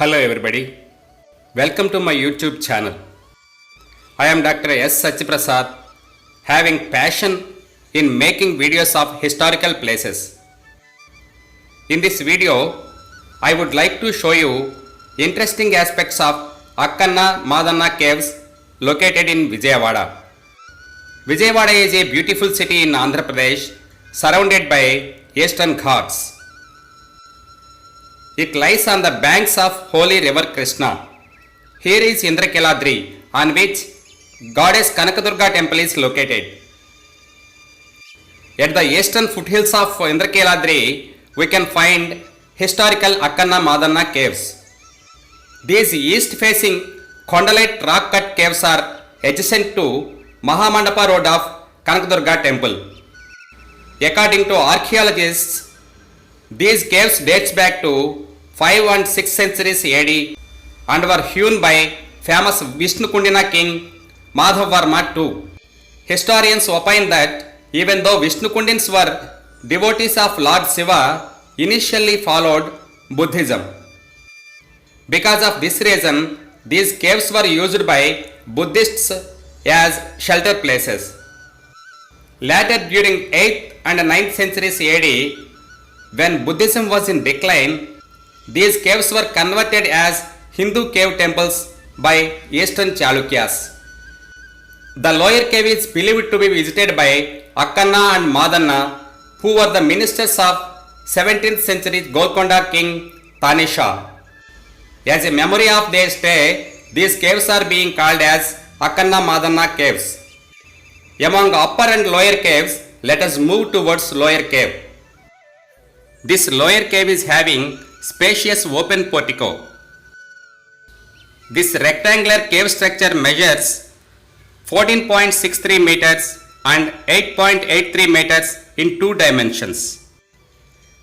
Hello everybody, welcome to my YouTube channel. I am Dr. S. Sachiprasad, having passion in making videos of historical places. In this video, I would like to show you interesting aspects of Akkanna Madanna caves located in Vijayawada. Vijayawada is a beautiful city in Andhra Pradesh surrounded by Eastern Ghats. It lies on the banks of holy river Krishna. Here is Indrakiladri, on which goddess Kanakadurga temple is located. At the eastern foothills of Indrakiladri, we can find historical Akkanna Madanna caves. These east-facing Kondalite rock-cut caves are adjacent to Mahamandapa road of Kanakadurga temple. According to archaeologists, these caves dates back to 5 and 6 centuries AD and were hewn by famous Vishnukundina king Madhavarma II. Historians opine that even though Vishnukundins were devotees of Lord Shiva, initially followed Buddhism. Because of this reason, these caves were used by Buddhists as shelter places. Later during 8th and 9th centuries AD, when Buddhism was in decline, these caves were converted as Hindu cave temples by Eastern Chalukyas. The lower cave is believed to be visited by Akkanna and Madanna, who were the ministers of 17th century Golconda king Tanisha. As a memory of their stay, these caves are being called as Akkanna Madanna caves. Among upper and lower caves, let us move towards lower cave. This lower cave is having spacious open portico. This rectangular cave structure measures 14.63 meters and 8.83 meters in 2 dimensions.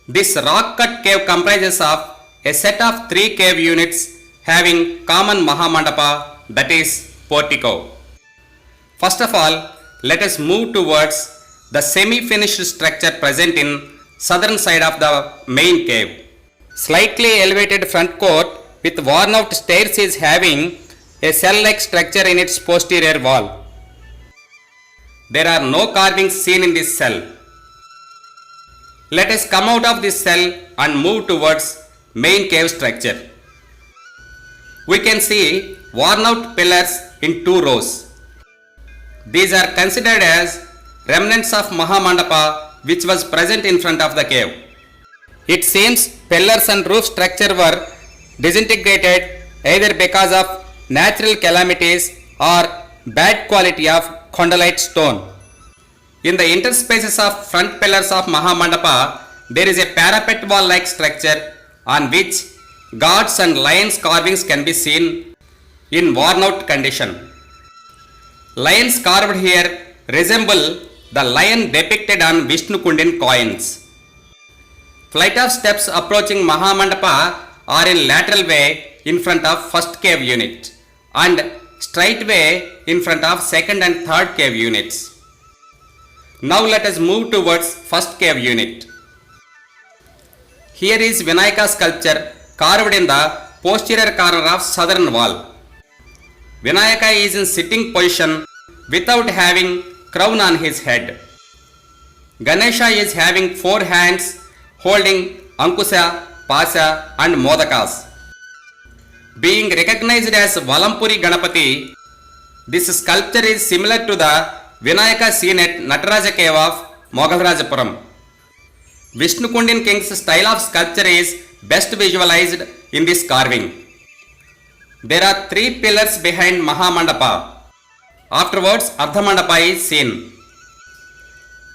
This rock-cut cave comprises of a set of 3 cave units having common Mahamandapa, that is portico. First of all, let us move towards the semi-finished structure present in southern side of the main cave. Slightly elevated front court with worn out stairs is having a cell-like structure in its posterior wall. There are no carvings seen in this cell. Let us come out of this cell and move towards main cave structure. We can see worn out pillars in 2 rows. These are considered as remnants of Mahamandapa which was present in front of the cave. It seems pillars and roof structure were disintegrated either because of natural calamities or bad quality of Kondalite stone. In the interspaces of front pillars of Mahamandapa, there is a parapet wall like structure on which gods and lions carvings can be seen in worn out condition. Lions carved here resemble the lion depicted on Vishnukundin coins. Flight of steps approaching Mahamandapa are in lateral way in front of first cave unit and straight way in front of second and third cave units. Now let us move towards first cave unit. Here is Vinayaka sculpture carved in the posterior corner of southern wall. Vinayaka is in sitting position without having crown on his head. Ganesha is having 4 hands holding Ankusha, Pasha and Modakas. Being recognized as Valampuri Ganapati, this sculpture is similar to the Vinayaka seen at Nataraja cave of Mogalrajapuram. Vishnukundin king's style of sculpture is best visualized in this carving. There are 3 pillars behind Mahamandapa. Afterwards, Ardhamandapa is seen.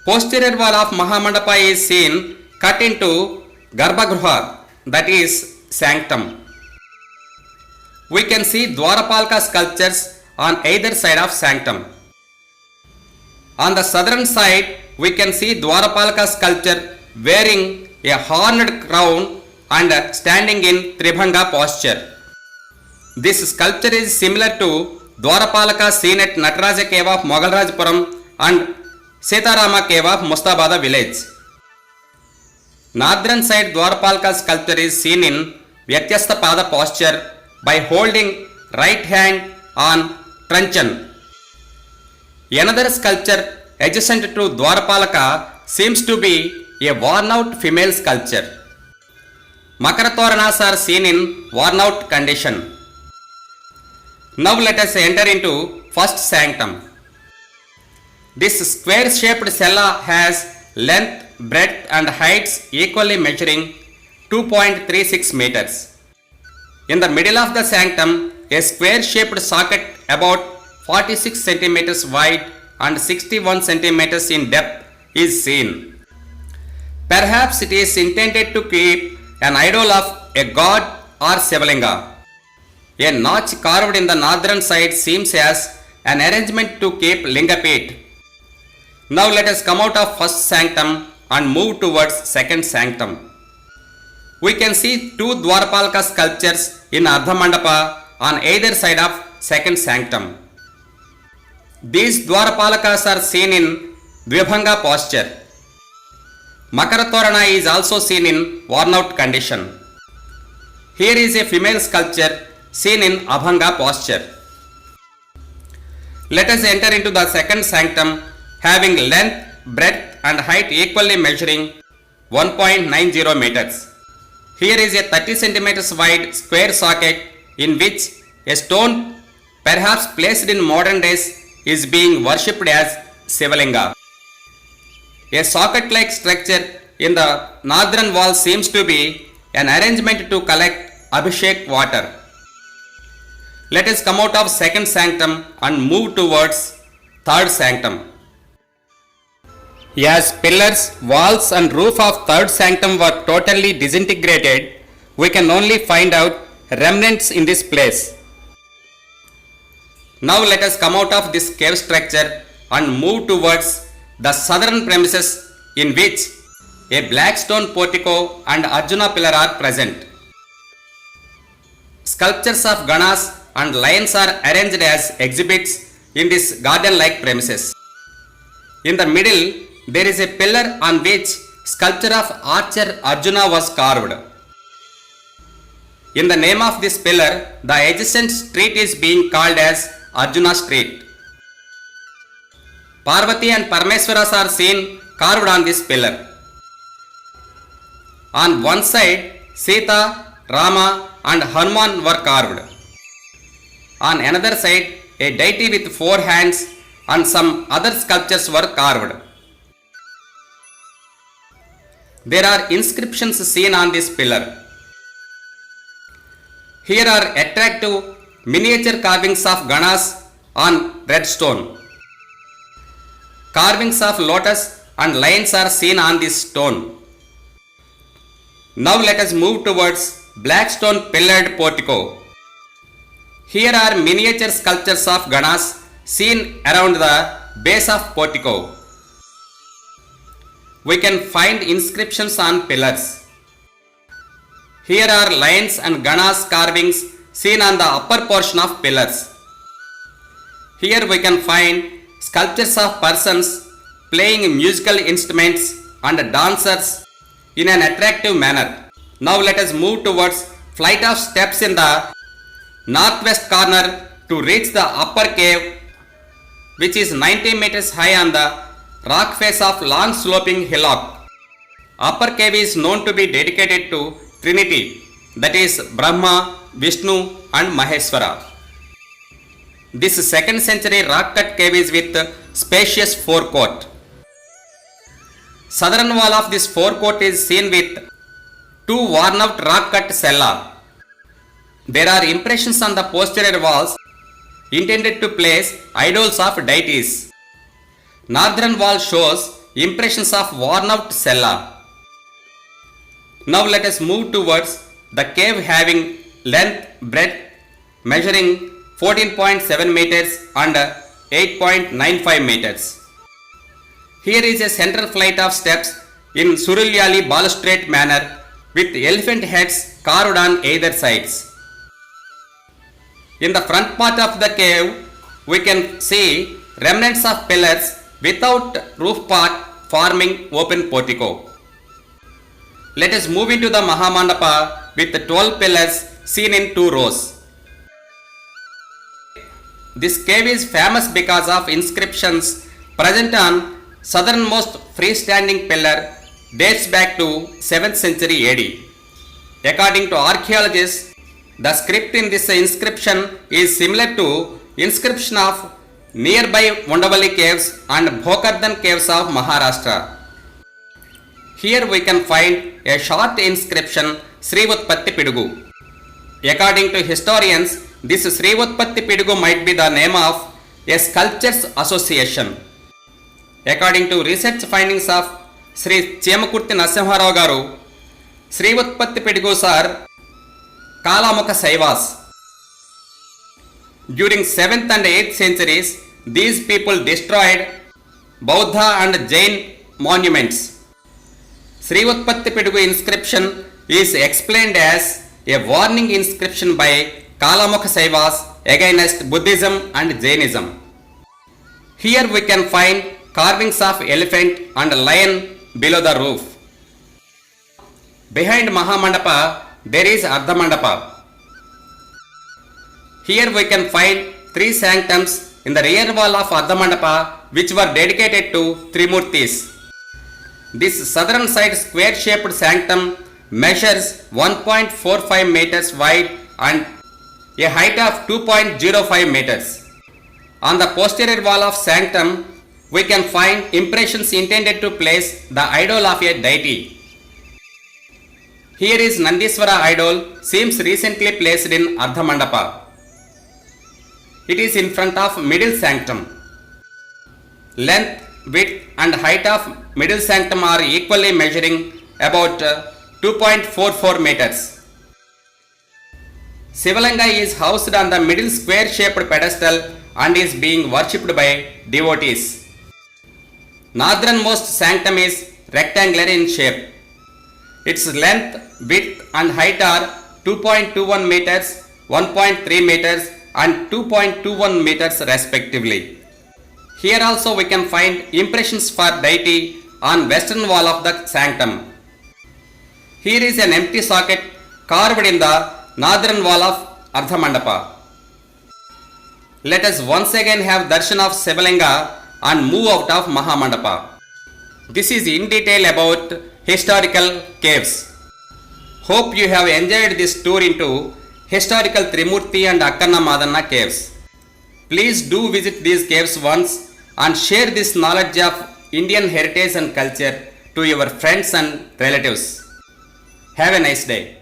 Posterior wall of Mahamandapa is seen cut into Garbhagruha, that is sanctum. We can see Dwarapalka sculptures on either side of sanctum. On the southern side, we can see Dwarapalka sculpture wearing a horned crown and standing in Tribhanga posture. This sculpture is similar to Dwarapalaka seen at Nataraja cave of Mogalrajapuram and Sitarama cave of Mustabada village. Northern side Dwarapalka sculpture is seen in Vyatyastha Pada posture by holding right hand on truncheon. Another sculpture adjacent to Dwarapalaka seems to be a worn out female sculpture. Makaratoranas are seen in worn out condition. Now let us enter into first sanctum. This square shaped cella has length, breadth and heights equally measuring 2.36 meters. In the middle of the sanctum, a square shaped socket about 46 centimeters wide and 61 centimeters in depth is seen. Perhaps it is intended to keep an idol of a god or Shivalinga. A notch carved in the northern side seems as an arrangement to keep Lingapet. Now let us come out of first sanctum and move towards second sanctum. We can see two Dwarapalaka sculptures in Ardhamandapa on either side of second sanctum. These Dwarapalakas are seen in Dvibhanga posture. Makaratorana is also seen in worn out condition. Here is a female sculpture seen in Abhanga posture. Let us enter into the second sanctum having length, breadth and height equally measuring 1.90 meters. Here is a 30 centimeters wide square socket in which a stone, perhaps placed in modern days, is being worshipped as Shivalinga. A socket-like structure in the northern wall seems to be an arrangement to collect Abhishek water. Let us come out of second sanctum and move towards third sanctum. As pillars, walls and roof of third sanctum were totally disintegrated, we can only find out remnants in this place. Now let us come out of this cave structure and move towards the southern premises in which a black stone portico and Arjuna pillar are present. Sculptures of Ganas and lions are arranged as exhibits in this garden-like premises. In the middle, there is a pillar on which sculpture of archer Arjuna was carved. In the name of this pillar, the adjacent street is being called as Arjuna Street. Parvati and Parameswaras are seen carved on this pillar. On one side, Sita, Rama and Hanuman were carved. On another side, a deity with 4 hands and some other sculptures were carved. There are inscriptions seen on this pillar. Here are attractive miniature carvings of Ganas on red stone. Carvings of lotus and lions are seen on this stone. Now let us move towards black stone pillared portico. Here are miniature sculptures of Ganas seen around the base of portico. We can find inscriptions on pillars. Here are lions and Ganas carvings seen on the upper portion of pillars. Here we can find sculptures of persons playing musical instruments and dancers in an attractive manner. Now let us move towards flight of steps in the northwest corner to reach the upper cave, which is 90 meters high on the rock face of long sloping hillock. Upper cave is known to be dedicated to Trinity, that is Brahma, Vishnu and Maheshwara. This 2nd century rock cut cave is with spacious forecourt. Southern wall of this forecourt is seen with 2 worn out rock cut cella. There are impressions on the posterior walls intended to place idols of deities. Northern wall shows impressions of worn out cella. Now let us move towards the cave having length, breadth measuring 14.7 meters and 8.95 meters. Here is a central flight of steps in Surulyali balustrade manner with elephant heads carved on either sides. In the front part of the cave, we can see remnants of pillars without roof part forming open portico. Let us move into the Mahamandapa with 12 pillars seen in 2 rows. This cave is famous because of inscriptions present on southernmost freestanding pillar dates back to 7th century AD. According to archaeologists, the script in this inscription is similar to inscription of nearby Undavali caves and Bhokardan caves of Maharashtra. Here we can find a short inscription Sri Utpatti Pidugu. According to historians, this Sri Utpatti Pidugu might be the name of a sculptors association. According to research findings of Sri Chemakurti Narasimharao garu, Sri Utpatti Pidugus are Kalamukha Saivas. During 7th and 8th centuries, these people destroyed Buddha and Jain monuments. Sri Utpatti Pidugu inscription is explained as a warning inscription by Kalamukha Saivas against Buddhism and Jainism. Here we can find carvings of elephant and lion below the roof. Behind Mahamandapa there is Ardhamandapa. Here we can find 3 sanctums in the rear wall of Ardhamandapa which were dedicated to Trimurtis. This southern side square shaped sanctum measures 1.45 meters wide and a height of 2.05 meters. On the posterior wall of sanctum, we can find impressions intended to place the idol of a deity. Here is Nandiswara idol, seems recently placed in Ardhamandapa. It is in front of middle sanctum. Length, width and height of middle sanctum are equally measuring about 2.44 meters. Sivalinga is housed on the middle square shaped pedestal and is being worshipped by devotees. Northernmost sanctum is rectangular in shape. Its length, width and height are 2.21 meters, 1.3 meters and 2.21 meters respectively. Here also we can find impressions for deity on western wall of the sanctum. Here is an empty socket carved in the northern wall of Ardhamandapa. Let us once again have darshan of Sivalinga and move out of Mahamandapa. This is in detail about historical caves. Hope you have enjoyed this tour into historical Trimurti and Akkanna Madanna caves. Please do visit these caves once and share this knowledge of Indian heritage and culture to your friends and relatives. Have a nice day.